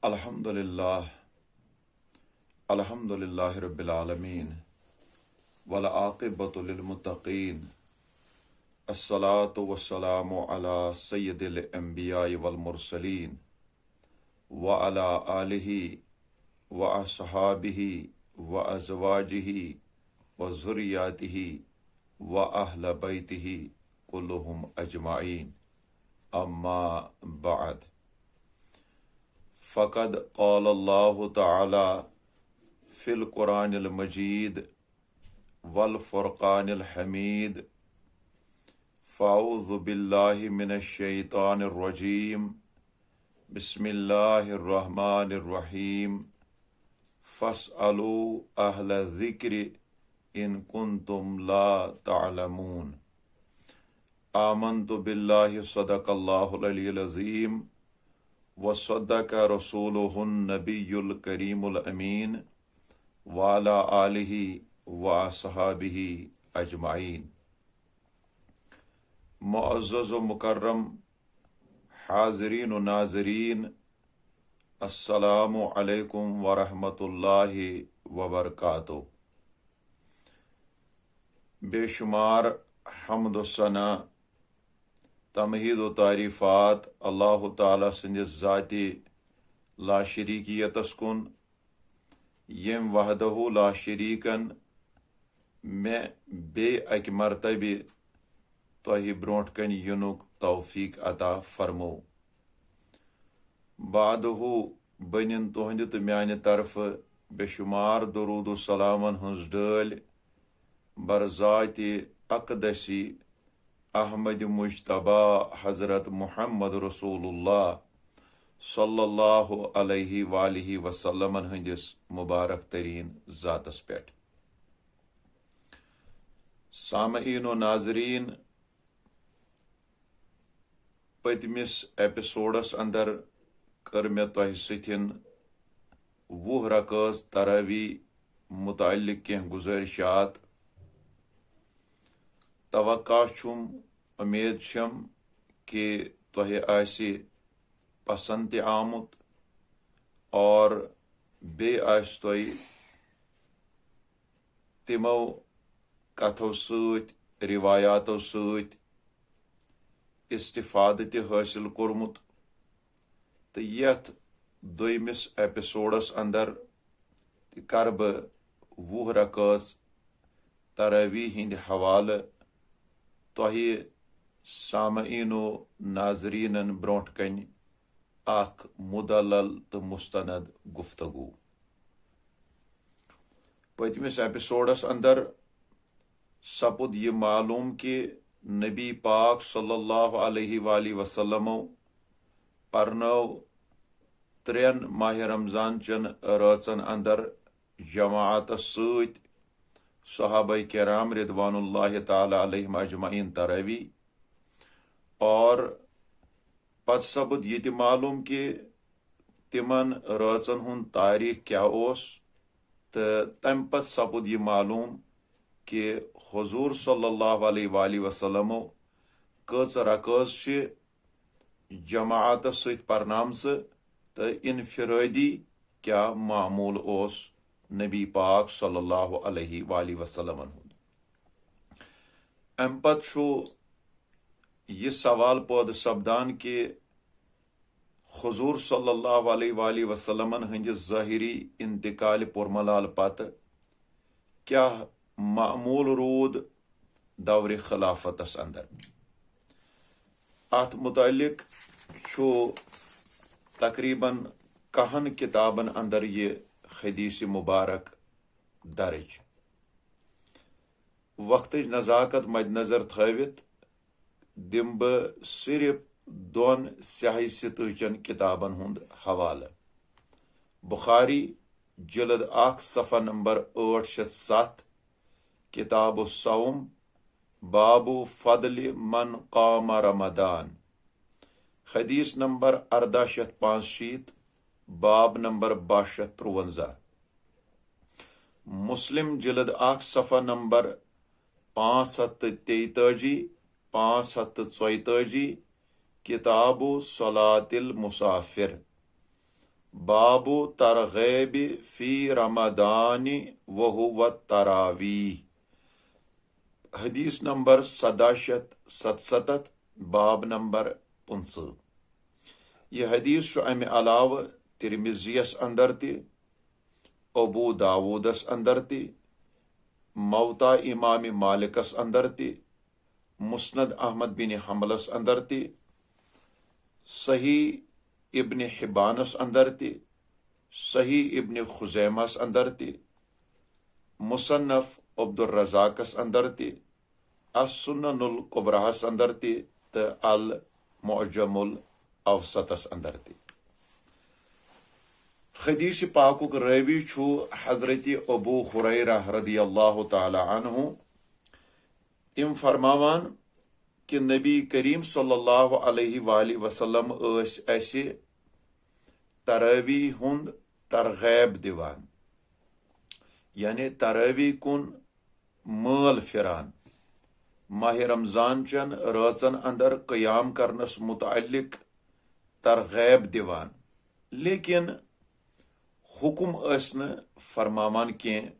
الحمدللہ رب العالمین والعاقبۃ للمتقین الصلاۃ والسلام علی سید الانبیاء والمرسلین وعلی آلہ واصحابہ وازواجہ وذریاتہ واہل بیتہ کلہم اجمعین اما بعد فقد قال اللہ تعالی فی القرآن المجید والفرقان الحمید فاعوذ باللہ من الشیطان الرجیم بسم اللہ الرحمن الرحیم فاسألوا اہل الذکر ان کنتم لا تعلمون آمنت باللہ صدق اللہ العلی العظیم وصدق رسولہ النبی الکریم الامین وعلی آلہ واصحابہ اجمعین۔ معزز و مکرم حاضرین و ناظرین، السلام علیکم ورحمۃ اللہ وبرکاتہ۔ بے شمار حمد و ثنا، تمہید و تعریفات اللہ تعالیٰ سندس ذاتی لا شریکیتس کن، یم وحدہ لا شریکن میں بے اک مرتبہ تہ برونٹ کن ینک توفیق عطا فرمو۔ بعدہ بنن تہند تو میانہ طرف بے شمار درود و سلامن ہنز ڈال برذات اقدسی احمد مجتبی حضرت محمد رسول اللہ صلی اللہ علیہ وآلہ وسلم ہندس مبارک ترین ذاتس پہ۔ سامعین و ناظرین، پتمس ایپیسوڈس اندر کر میں تہ ستھن 20 رکعت تراوی متعلق کی گزارشات۔ توقع چھم، امید چھم کہ تہ آسی پسند تہ آمت اور بے آس تہ تمو کتھو ست روایاتو ست استفادہ تہ حاصل کورمت۔ تو یتھ دویمس ایپیسوڈس اندر کر بہ 20 رکعت تراوی ہند حوالہ تہ سامعین و ناظرینن برونٹ کن اخ مدلل تو مستند گفتگو۔ پتمس ایپیسوڈس اندر سپد یہ معلوم کہ نبی پاک صلی اللہ علیہ وآلہ وسلم پرنو 3 ماہ رمضان چن راتن اندر جماعت ست صحابہ کرام رضوان اللہ تعالی علیہم اجمعین تراوی، اور پت سپد یہ معلوم کہ تمن راتن ہند تاریخ کیا اوس، تو تم پت سپد یہ معلوم کہ حضور صلی اللہ علیہ وآلہ وسلم کچ رکعت جماعت ست پرنامز، تو انفرادی کیا معمول اوس نبی پاک صلی اللہ علیہ وآلہ وسلم ہند۔ ام پت چھو یہ سوال پود سپدان کہ حضور صلی اللہ علیہ وآلہ وسلم ہندس ظاہری انتقال پرملال پتہ کیا معمول رود دور خلافتس اندر۔ ات متعلق چھو تقریباً 10 کتابن اندر یہ حدیث مبارک درج۔ وقت نزاکت مد نظر تھوت دم بہ صرف 2 سیاہ ستچن کتابن ہند حوالہ۔ بخاری جلد 1 صفحہ نمبر 807، کتاب الصوم، باب فضل من قام رمضان، حدیث نمبر 1465، باب نمبر 1253۔ مسلم جلد 1 صفحہ نمبر 543، 544، کتاب صلاۃ المسافر، باب ترغیب فی رمضان وہو تراویح، حدیث نمبر 1777، باب نمبر 15۔ یہ حدیث چھُ امہِ علاوہ ترمذیَس اندر تہِ، ابو داودس اندر تہِ، موطا امام مالکس اندر تہِ، مسند احمد بن حنبلس اندر تہِ، صحیح ابن حبانس اندر تہِ، صحیح ابن خزیمہس اندر تہِ، مصنف عبدالرزاقس اندر تہِ، السنن القبراہس اندر تہِ تہٕ المعجم الاوسطس اندر تہِ۔ حدیث پاکُک راوی چھُ حضرت ابو ہریرہ رضی اللہ تعالی عنہ۔ تم فرماوان کہ نبی کریم صلی اللہ علیہ وآلہ وسلم ٲسۍ اسہِ تراویح ہُنٛد ترغیب دِوان، یعنی تراویح کُن مٲل پھران، ماہ رمضان چن رٲژن اندر قیام کرنس متعلق ترغیب دِوان، لیکن حکم ٲسۍ نہٕ فرماوان کینٛہہ،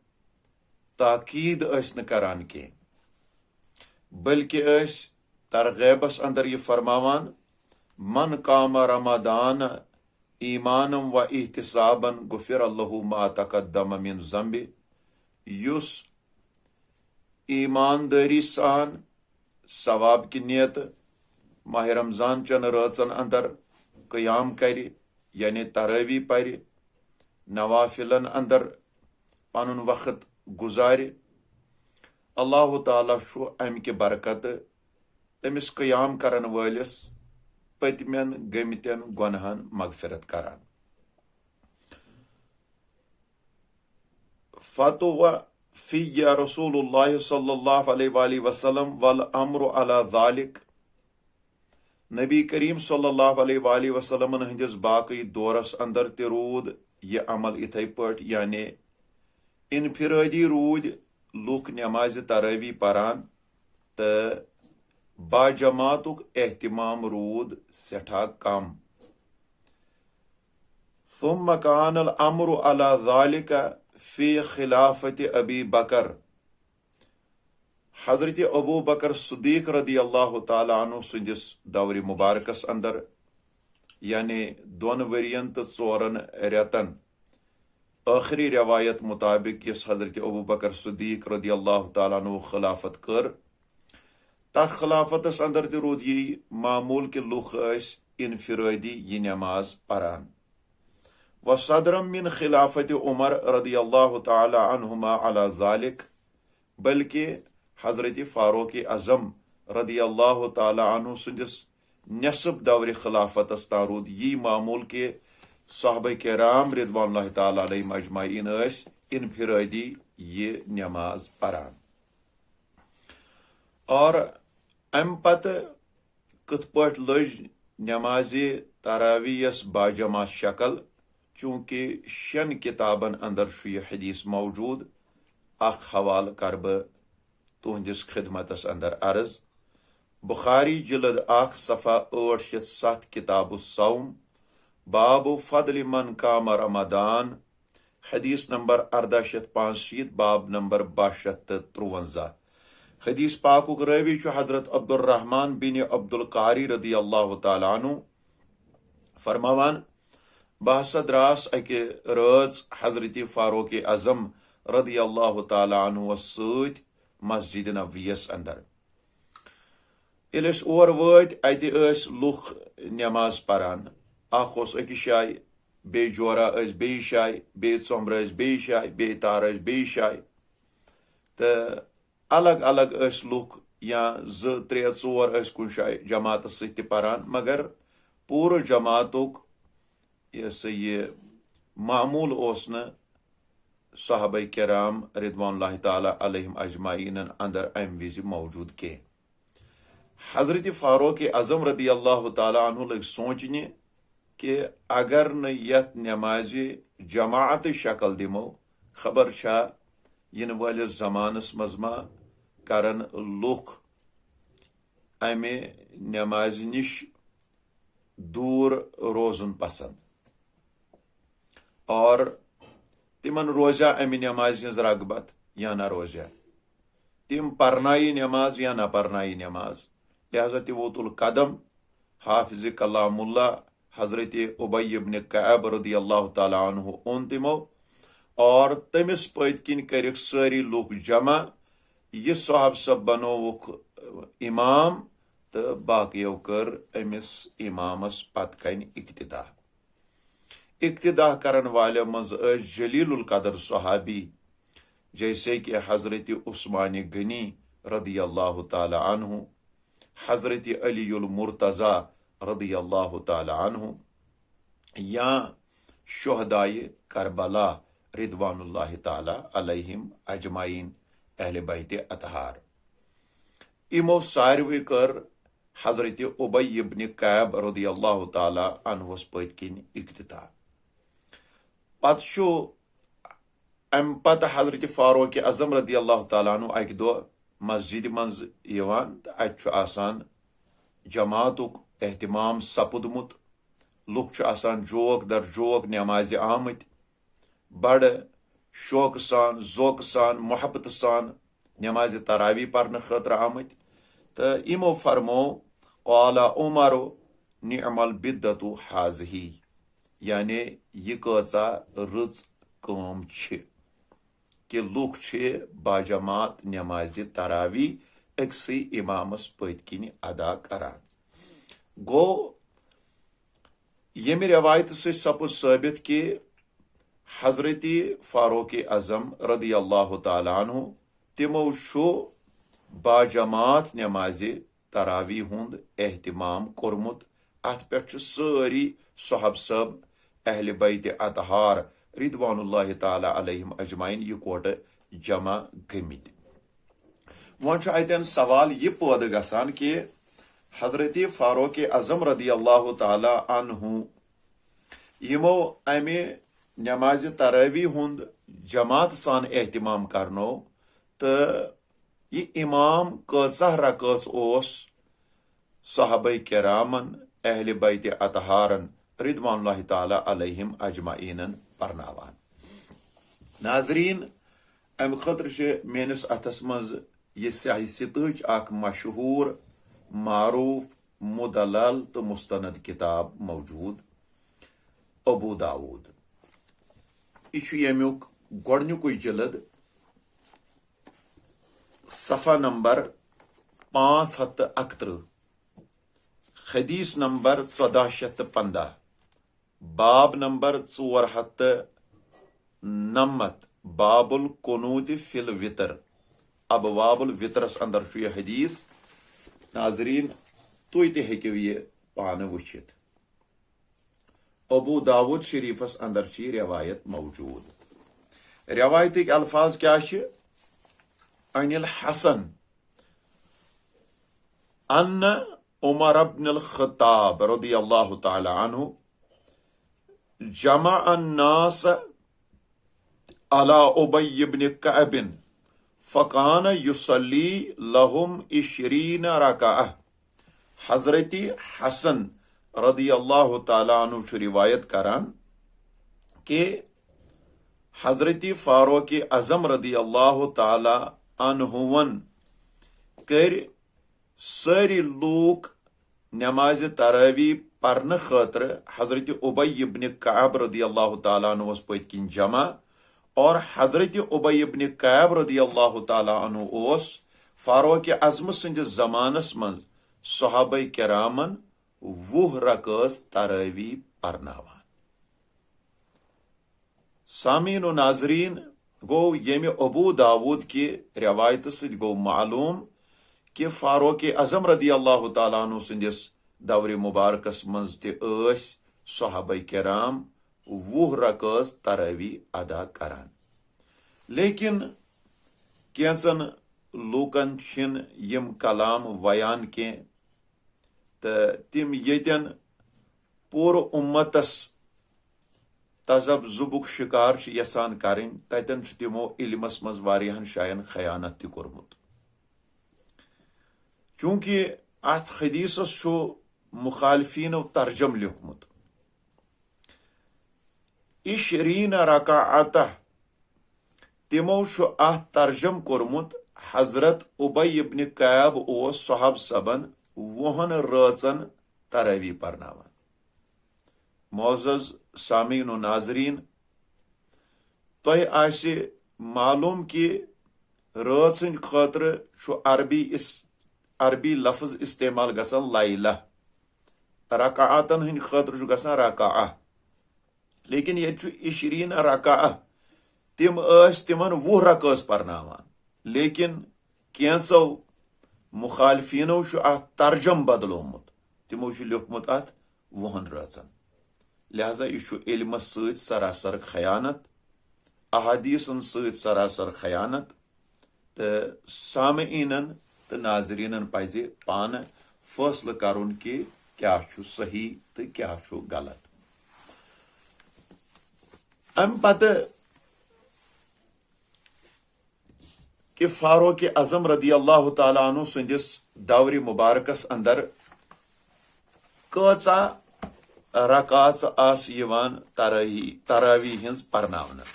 تاکید ٲسۍ نہٕ کران کینٛہہ، بلکہ ٲسۍ ترغیبس اندر یہ فرماوان من قام رمضان ایمانم و احتسابن غفر اللہ ما تقدم من ذنبہ، یس ایمانداری سان ثواب کی نیت ماہ رمضان چن رٲژن اندر قیام کرِ، یعنی تراویح پرِ، نوافلن اندر پنن وقت گزارِ، اللہ تعالیٰ چھُ امہِ کہِ برکتہٕ تٔمِس قیام کرن وٲلِس پٔتمٮ۪ن گٔمتٮ۪ن گۄنہن مغفرت کران۔ فتوى فی رسول اللہ صلی اللہ علیہ وآلہ وسلم والامر علی ذالک، نبی کریم صلی اللہ علیہ وآلہ وسلم ہندس باقی دورس اندر تہِ روٗد یہ عمل اتھے پٲٹھۍ، یعنی انفرٲدی روٗدۍ لُکھ نمازِ تراویح پران تہٕ باجماعتُک اہتمام روٗد سٮ۪ٹھاہ کم۔ ثم كان الامر على ذلك فی خلافت ابی بکر، حضرت ابو بکر صدیق رضی اللہ تعالیٰ عنہ سندس دور مبارکس اندر، یعنی 2 ؤرین تہٕ 4 رٮ۪تن، آخری روایت مطابق یس حضرت ابو بکر صدیق رضی اللہ تعالیٰ عنہ خلافت کر، تتھ خلافتس اندر تہِ روٗد یی معموٗل کہ لُکھ ٲسۍ انفرٲدی یہ نماز پران۔ وصدرم من خلافت عمر رضی اللہ تعالی عنہما علی ذالک، بلکہ حضرت فاروق اعظم رضی اللہ تعالی عنہ سندس نصب دور خلافتس تان روٗد یی معموٗل کہ صحابہ کرام رضوان اللہ تعالی علیہم اجمعین ٲسۍ انفرٲدی یہ نماز پران۔ اور امہ پتہٕ کتھ پٲٹھۍ لٔج نمازِ تراویح یس باجماع شکل، چونکہ 6 کتابن اندر چھُ یہ حدیث موجود، اکھ حوالہ کر بہٕ تہنٛدس خدمتس اندر عرض۔ بخاری جلد 1 صفحہ 807، کتاب الصوم، باب فضل من قام رمضان، حدیث نمبر 1485، باب نمبر 1253۔ حدیث پاکُک راوی چھُ حضرت عبدالرحمان بن عبدالقاری رضی اللہ تعالیٰ عنہ، فرماوان بہ ہسا دراس اکہ رٲژ حضرت فاروق اعظم رضی اللہ تعالیٰ عنہ سۭتۍ مسجد نبویس اندر۔ ییٚلہِ أسۍ اور وٲتۍ اتہِ ٲسۍ لُکھ نماز پران، اکھ اوس أکِس جایہِ، بیٚیہِ جورا ٲسۍ بیٚیِس جایہِ، بیٚیہِ ژوٚمبرٕ ٲسۍ بیٚیِس جایہِ، بیٚیہِ تارٕ ٲسۍ بیٚیِس جایہِ، تہٕ الگ الگ ٲسۍ لُکھ، یا 2 3 4 ٲسۍ کُنہِ جایہِ جماعتس سۭتۍ تہِ پران، مگر پوٗرٕ جماعتُک یہ سا یہ معموٗل اوس نہٕ صحابہ کرام رضوان اللہ تعالیٰ علیہم اجمعین اندر امہِ وِزِ موجوٗد کینٛہہ۔ حضرت فاروق اعظم رضی اللہ تعالیٰ عنہ لٔگۍ سونٛچنہِ کہ اگر نہٕ یتھ نمازِ جماعتٕچ شکل دِمو، خبر چھا یِنہٕ وٲلِس زمانس منٛز ما کرن لُکھ امہِ نمازِ نِش دوٗر روزُن پسنٛد۔ اور تمن روزیا امہ نماز ہز رغبت یا نہ روزیا، تم پرنائی نماز یا نہ پرنائی نماز، لہذا ووت القدم حافظ کلام اللہ حضرت ابی ابن کعب رضی اللہ تعالیٰ عنہ اون تمو اور تمس پت کن کرک ساری لوگ جمع، یہ صحاب سب بنوک امام تو باقیو کر امس امامس پت کن اقتدا کرن والے مز جلیل القدر صحابی جیسے کہ حضرت عثمان غنی رضی اللہ تعالی عنہ، حضرت علی المرتضی رضی اللہ تعالی عنہ، یا شہدائے کربلا رضوان اللہ تعالی علیہم اجمعین اہل بیت اطہار، امو ساروی کر حضرت ابی ابن کعب رضی اللہ تعالی عنہ پت کن اقتدا۔ پتہ ام پتہ حضرت فاروق اعظم رضی اللہ تعالیٰ عنہ اکہ دہ مسجد مز یوان تو اتہ آسان جماعتک اہتمام سپدمت، لوگ آسان جوک در جوک نماز آمت، بڑ شوق سان ذوق سان محبت سان نماز تراوی پرنے خاطر آمت، تو امو فرمو قال عمر نعم البدۃ حاذہ، یعنی یہ کۭژاہ رٕژ کٲم چھ کہ لوگ باجماعت نماز تراوی اکسی امامس پت کن ادا کران۔ گو یمہ روایت سے سپد ثابت کہ حضرت فاروق اعظم رضی اللہ تعالی عنہ تمو باجماعت نماز تراوی ہند اہتمام کورمت، ات پہ ساری صحاب صب اہل بیت اطہار رضوان اللہ تعالی علیہم اجمعین یکوٹ جمع گمت۔ وۄنۍ چھُ اتین سوال یہ پٲدٕ گژھان کہ حضرت فاروق اعظم رضی اللہ تعالی عنہ یمو امہ نماز تراوی ہند جماعت سان اہتمام کرنو تو یہ امام کۭژاہ رکٲژ اوس صحابہ کرامن اہل بیت اطہارن رضوان اللہ تعالی علیہم اجمعین پرناوان۔ ناظرین، ام خاطر میانس اتھس مز یہ سیاہ ستچ اخ مشہور معروف مدلل تو مستند کتاب موجود، ابو داود۔ یہ یمیک گۄڈنیُکُے جلد، صفحہ نمبر 531، حدیث نمبر 1415، باب نمبر 499، باب القنوت فی الوتر، ابواب الوترس اندر یہ حدیث۔ ناظرین تھی تہ ہیکو یہ پانہ وچھت، ابو داود شریفس اندر یہ روایت موجود۔ روایتک الفاظ کیا چھ؟ عن الحسن ان عمر بن الخطاب رضی اللہ تعالی عنہ جمع الناس على ابی بن کعب فکان یصلی لهم 20 رکعہ۔ حضرت حسن رضی اللہ تعالیٰ عنہ چھ روایت کران کہ حضرت فاروق اعظم رضی اللہ تعالی عنہون کر ساری لوگ نماز تراوی پرنے خاطر حضرت ابی ابن کعب رضی اللہ تعالیٰ عنہ پت کن جمع، اور حضرت ابی ابن کعب رضی اللہ تعالیٰ عنہ اوس فاروق اعظم سندس زمانس من صحابہ کرامن 20 رکعت تراوی پرناوان۔ سامعین و ناظرین، گو یمہ ابو داود کی روایت ست گو معلوم کہ فاروق اعظم رضی اللہ تعالیٰ عنہ سندس دور مبارکس مز تہ صحابہ کرام 20 رکعت تراوی ادا کران، لیکن کینچن لوکن چھن یم کلام ویان کی تم یتن پور امتس تذب زبک شکار یسان کریں، تتن تمو علمس مز واریاہن شاین خیانت تہ کورمت، چونکہ ات حدیثس چھو مخالفینو ترجم لیکھمت۔ 20 رکعتہ تمو اتھ ترجم کورمت حضرت ابی ابن کعب اوس صحاب صبن 20 رٲژن تراوی پرناوان. معزز سامعین و ناظرین، تۄہہِ آسہِ معلوم کہ رٲژ ہٕنٛدِ خٲطرٕ چھُ عربی لفظ استعمال گژھان لیلہ، رکعاتن ہٕنٛدِ خٲطرٕ چھُ گژھان رکعہ، لیکن ییٚتہِ چھُ 20 رکعہ. تِم ٲسۍ تِمن 20 رکٲژ پرناوان، لیکن کینٛژو مخالفینو چھُ اتھ ترجم بدلومُت، تِمو چھُ لیوکھمُت اتھ 20 رٲژن. لہذا یہ چھُ علمس سۭتۍ سراسر خیانت، احادیثن سۭتۍ سراسر خیانت، تہٕ سامعینن تہٕ ناظریٖنن پزِ پانہٕ فٲصلہٕ کرُن کہ کیاہ چھُ صحیح تہٕ کیاہ چھُ غلط. امہِ پتہٕ کہ فاروق اعظم رضی اللہ تعالیٰ عنہ سندس دور مبارکس اندر کۭژاہ رکاژ آس یوان تراوی ہنز پرناونہٕ.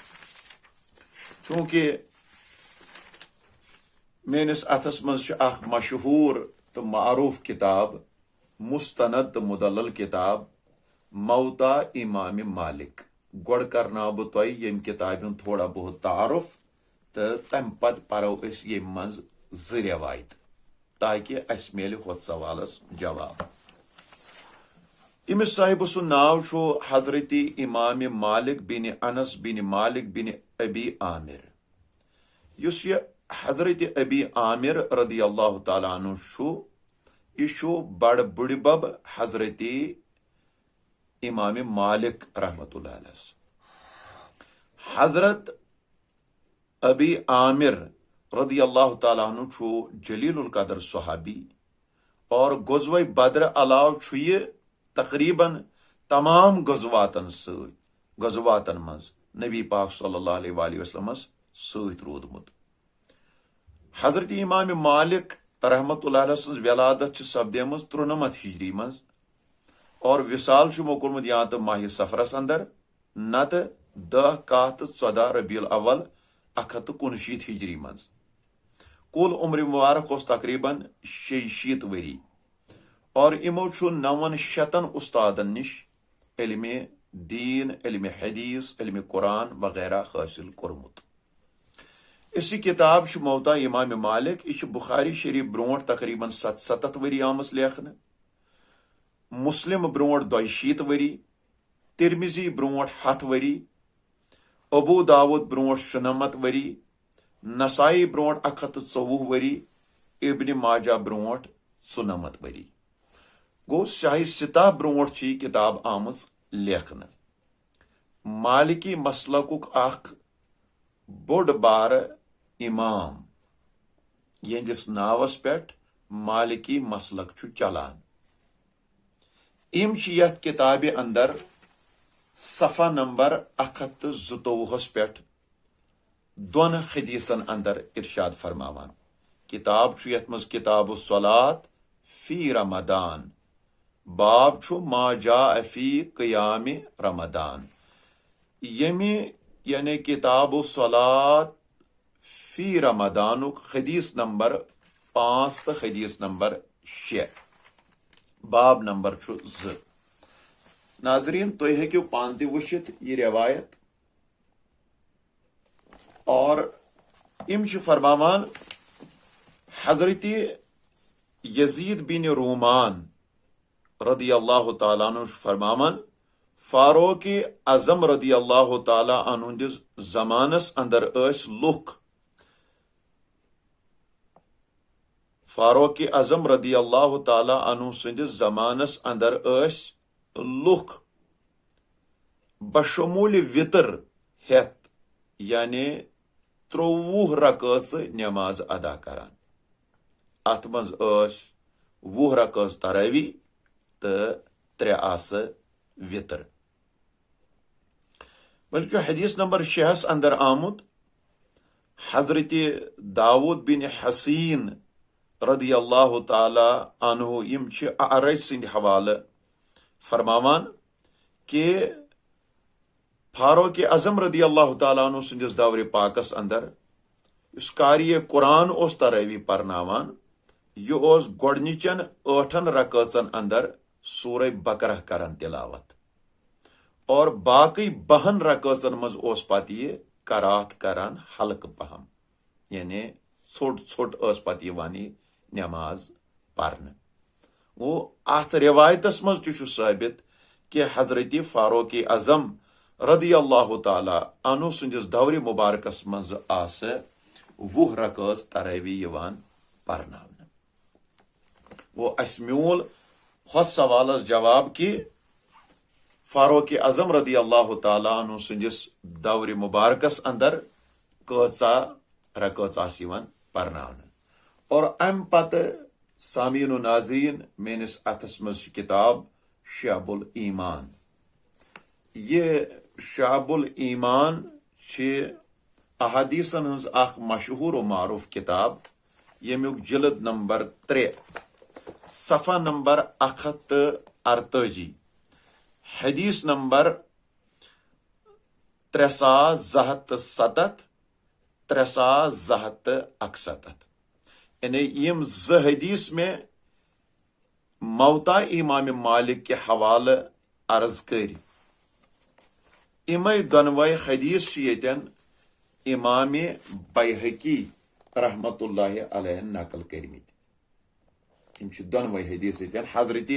چونکہ میٲنس اتھس منٛز چھِ اکھ مشہوٗر تہٕ معروٗف کتاب، مستند تہٕ مدلل کتاب موطا امام مالک. گۄڈٕ کرناو بہٕ تۄہہِ ییٚمہِ کتابہِ ہُنٛد تھوڑا بہت تعارُف، تہٕ تمہِ پتہٕ پرو أسۍ ییٚمہِ منٛز 2 رٮ۪وایتہٕ تاکہ اسہِ میلہِ ہُتھ سوالس جواب. أمِس صاحبہٕ سُنٛد ناو چھُ حضرت امام مالک بن انس بن مالک بن ابی عامر. یُس یہِ حضرت ابی عامر رضی اللہ تعالیٰ عنہ چھُ، یہِ چھُ بڑ بُڈِبب حضرت امام مالک رحمۃ اللہ علیہ. حضرت ابی عامر رضی اللہ تعالیٰ عنہ چھُ جلیل القدر صحابی، اور غزوہ بدر علاوہ چھُ یہ تقریباً تمام غزواتن منٛز نبی پاک صلی اللہ علیہ وآلہ وسلمس سۭتۍ روٗدمُت. حضرت امام مالک رحمۃ اللہ علیہ سٕنٛز ولادت چھِ سپدیمٕژ 93 ہجری منٛز، اور وصال چھُ یِمو کوٚرمُت یا تہٕ ماہ سفرس اندر، نتہٕ 10 کاہ تہٕ 14 ربیع الاول 169 ہجری منٛز. کُل عمر مبارک اوس تقریباً 66 ؤری، اور یِمو چھُ 900 استادن نِش علم دین، علم حدیث، علم قرآن وغیرہ حٲصِل کوٚرمُت. یُس یہِ کتاب چھِ موطا امام مالک، یہِ چھِ بخاری شریف برونٛٹھ تقریباً 77 ؤری آمٕژ لیکھنہٕ، مسلم برونٛٹھ 62 ؤری، ترمذی برونٛٹھ 100 ؤری، ابو داود برونٛٹھ 96 ؤری، نسائی برونٛٹھ 124 ؤری، ابن ماجہ برونٛٹھ 94 ؤری. گوٚو شاہی سِتہ برونٛٹھ چھِ یہِ کتاب آمٕژ لیکھنہٕ. مالکی مسلکُک اکھ بوٚڑ بارٕ امام یہنٛدِس ناوس پٮ۪ٹھ مالکی مسلک چھُ چلان. یِم چھِ یتھ کتابہِ اندر صفحہ نمبر 122 پٮ۪ٹھ 2 حدیثن اندر ارشاد فرماوان. کتاب چھُ یتھ منٛز کتاب الصلاۃ فی رمضان، باب چھُ ما جاء فی قیام رمضان. ییٚمہِ یعنی کتاب الصلاۃ فی رمضانُک حدیث نمبر 5 تہٕ حدیث نمبر 6، باب نمبر چھُ 2. ناظریٖن، تُہۍ ہیٚکِو پانہٕ تہِ وٕچھِتھ یہِ روایت، اور یِم چھِ فرماوان حضرت یزید بن رومان رضی اللہ تعالیٰ عنہ چھُ فرماوان فاروق اعظم رضی اللہ تعالیٰ عنہ ہٕنٛدِس زمانس اندر ٲسۍ لُکھ، فاروق اعظم رضی اللہ تعالیٰ عنہ سٕنٛدِس زمانس اندر ٲسۍ لُکھ بشموٗلہِ وِتر ہٮ۪تھ یعنی 23 رکٲژٕ نٮ۪ماز ادا کران. اتھ منٛز ٲسۍ 20 رکٲژ تراوی تہٕ 3 آسہٕ وِتر. بلکہ حدیث نمبر 6 اندر آمُت حضرت داود بن حسین رضی اللہ تعالیٰ عنہ یِم چھِ اعرج سٕنٛدِ حوالہٕ فرماوان کہ فاروق اعظم رضی اللہ تعالیٰ عنہ سندس دور پاکس اندر اس قاری قرآن اس تراوی پرناوان یہ اس گۄڈنِچن 8 رکعژن اندر سورہ بقرہ کران تلاوت اور باقی 12 رکعژن مز اس پتہ یہ قرات کران ہلکہ پہم یعنی ژھوٹ ژھوٹ اس پتہ یوان یہ نماز پرن وہ ات روایتس مز تہ ثابت کہ حضرت فاروق اعظم رضی اللہ تعالیٰ عنہ سندس دور مبارکس مز آس 20 رکعژ تراوی یوان پرناونہ وہ اس میول ہتھ سوالس جواب کہ فاروق اعظم رضی اللہ تعالیٰ عنہ سندس دور مبارکس اندر کۭژاہ رکعژ آس یوان پرناونہ اور ام پتہ سامعین و ناظرین میانس اتھس مز کتاب شعب الایمان یہ شعب الایمان احادیثن ہز اخ مشہور و معروف کتاب یمیک جلد نمبر 3 صفحہ نمبر 138 حدیث نمبر 3267 3267 یعنی یم زٕ حدیث میں موتا امام مالک کے حوالہ عرض کر امے دونوے حدیث یتن امام بیہقی رحمۃ اللہ علیہ نقل کرمت دونوے حدیث یتن حضرت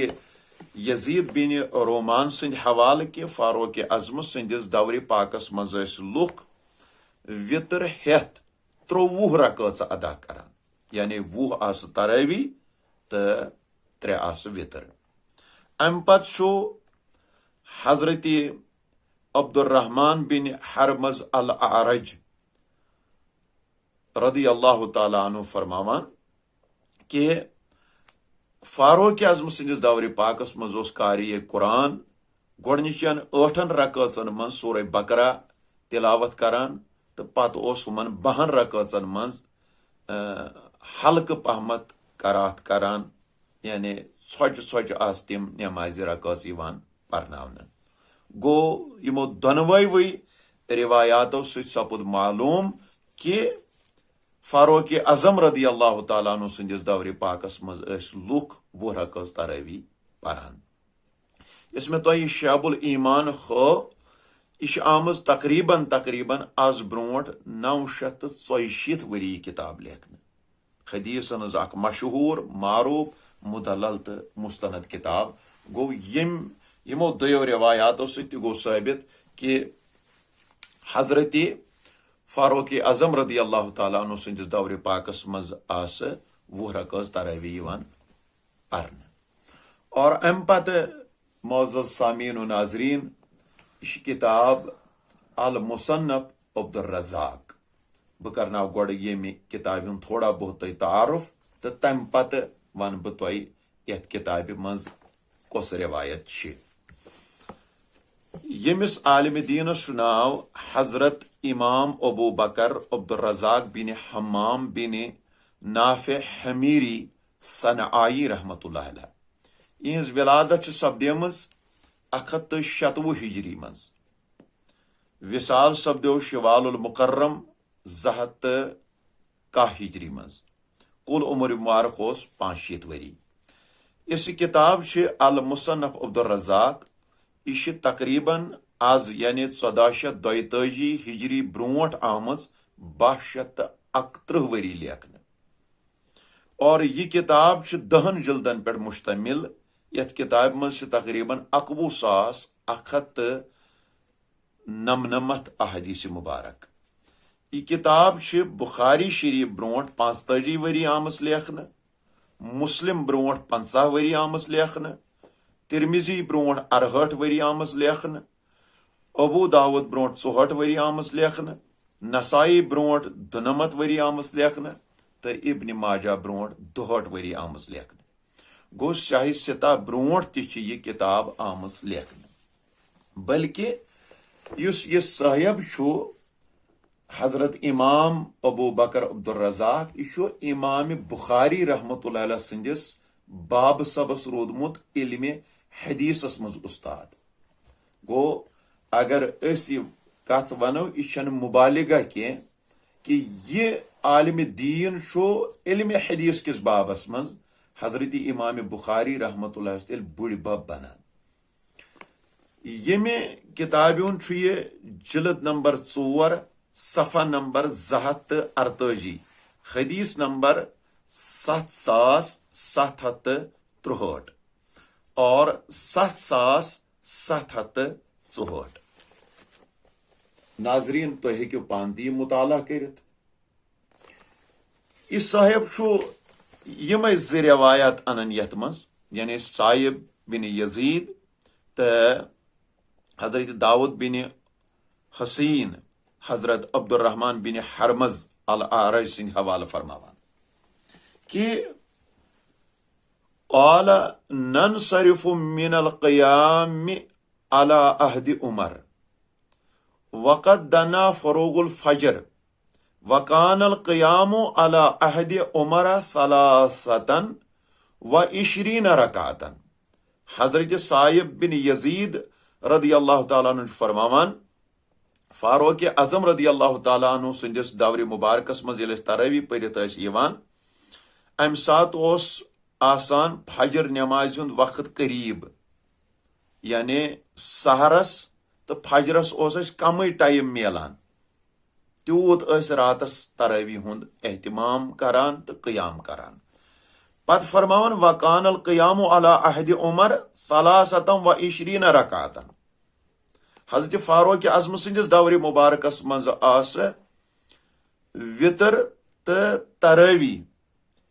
یزید بن رومان سند حوالہ کہ فاروق اعظم سندس دور پاکس مز لکھ وطر ہیتھ 23 رکعژ ادا کران یعنی 20 آس تراوی تو 3 آس وطر ام پتہ چھو حضرت عبد الرحمن بن حرمز الاعرج رضی اللہ تعالیٰ عنہ فرماوان کہ فاروق اعظم سندس دور پاکس مز قاری قرآن گۄڈنِچن 8 رکعژن من سورہ بقرہ تلاوت کران تو پتہ ہمن 12 رکعژن مز ہلکہ پہمت قرات کران یعنی ژھۄچہِ ژھۄچہِ آس تم نماز رکعژ یوان پرناونہ گو یمو دونوے روایاتو سۭتۍ سپُد معلوم کہ فاروق اعظم رضی اللہ تعالیٰ عنہ سندس دور پاکس مز لکھ 20 رکعژ تراوی پران اس میں تو یہ شعب الایمان خو یہ آمز تقریباً آز برونٹ 944 وری کتاب لیکھنے حدیثن ہز اخ مشہور معروف مدلل تو مستند کتاب گو یمو دیو روایاتو سۭتۍ گو ثابت کہ حضرت فاروق اعظم رضی اللہ تعالیٰ عنہ سندس دور پاکس مز آس 20 رکعژ تراوی یوان پرن اور ام پتہ معزز سامعین و ناظرین یہ کتاب المصنف عبد الرزاق بہ کرناو گۄڈٕ ییٚمہِ کتابہِ ہُنٛد تھوڑا بہت تۄہہِ تعارف تو تمہِ پتہٕ ون بہ تۄہہِ یتھ کتابہِ منٛز کۄس روایت چھِ ییٚمِس عالم دیٖنس چھُ ناو حضرت امام ابو بکر عبد الرزاق بن حمام بن نافع حمیری صنعائی رحمۃ اللہ علیہ یہنز ولادت سپدیمٕژ 196 ہجری مز وصال سپدیو شوال المکرم 210 ہجری مز کل عمر مبارک 65 وری اس کتاب المصنف عبد الرزاق یہ تقریباً آز یعنی 1442 ہجری برونٹ آمز 1231 وری لیکھنے اور یہ کتاب 10 جلدن پر مشتمل یت کتاب مز تقریباً 21,199 احادیث مبارک یہ کتاب بخاری شریف برونٹ 45 وری آمس لیکھنے مسلم برونٹ 50 وری آمس لیکھنے ترمیزی برونٹ 68 وری آمس لیکھنے ابو داود برونٹ 64 وری آمس لیکھنے نسائی برونٹ 92 وری آمس لیکھنے تو ابن ماجہ برونٹ 62 وری آمس لیکھنے گو شاہی ستا برونٹ تہ یہ کتاب آمس لیکھنے بلکہ اس یہ صاحب حضرت امام ابو بکر عبد الرزاق یہ امام بخاری رحمۃ اللہ علیہ سندس باب صبس رودمت علم حدیثس مز استاد گو اگر اس یہ کت ونو یہ چھنہ مبالغہ کی کہ یہ عالم دین شو علم حدیث کس بابس من حضرت امام بخاری رحمۃ اللہ تیل بڑ بب بنان یمہ کتابن یہ جلد نمبر 4 صفحہ نمبر 248 حدیث نمبر 7763 اور 7764 ناظرین تو ہیکو پان تہ مطالعہ کرت یہ صاحب چھو یم زٕ روایات انن یتھ مز یعنی صائب بن یزید تو حضرت داؤد بن حسین حضرت عبد الرحمن بن حرمز الاعرج سند حوالہ فرماوان کہ قال ننصرف من القیام على عہد عمر وقد دنا فروغ الفجر وكان القيام على عهد عمر 23 ركعة حضرت صائب بن یزید رضی اللہ تعالیٰ عنہ فرماوان فاروق اعظم رضی اللہ تعالیٰ عنہ سندس دور مبارکس مز یل تراوی پرت یوان ام سات آسان فجر نماز ہند وقت قریب یعنی سحرس تو فجرس کم ٹائم میلان تیوت راتس تراوی ہند اہتمام کران تو قیام کران پت فرماون وکان القیام علی عہد عمر 23 رکعتا حضرت فاروق اعظم سندس دور مبارکس مز آس وطر تو تراوی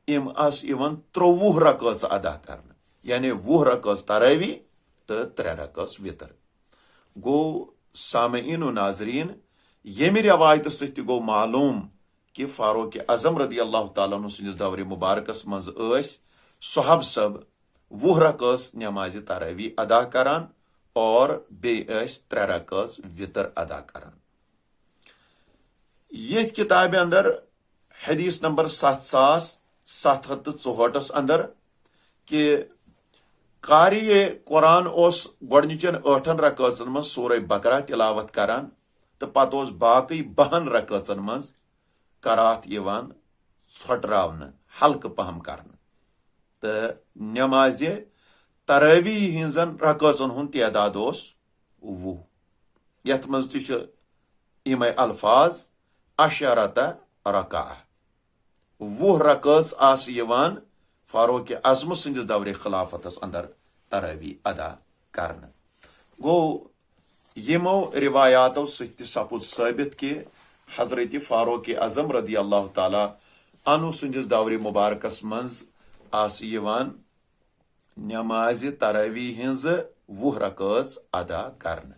ام آس یوان 23 رکعت ادا کرنا یعنی 20 رکعت تراوی تو 3 رکعت وطر گو سامعین و ناظرین یمہ روایت ست گو معلوم کہ فاروق اعظم رضی اللہ تعالیٰ عنہ سندس دور مبارکس مز صحب سب 20 رکعت نماز تراوی ادا کران اور بیس 3 رکعت وطر ادا کران یہ کتاب اندر حدیث نمبر 7764 اندر کہ قاری قرآن گۄڈنِچن 8 رکعتن من سورہ بقرہ تلاوت کران تو پتہ باقی 12 رکعتن من قرات یوان ژھۄٹراونہٕ ہلکہ پہم کرنا تو نماز تراوی ہنزن رکعتن ہند تعداد 20 یتھ مز تہ یمے الفاظ 10 رکعہ 20 رکعت آس یوان فاروق اعظم سندس دور خلافتس اندر تراوی ادا کرنا گو یمو روایاتو ست سپد ثابت کہ حضرت فاروق اعظم رضی اللہ تعالی عنہ سندس دور مبارکس منز آس یوان نماز تراوی ہنز 20 رکعت ادا کرنا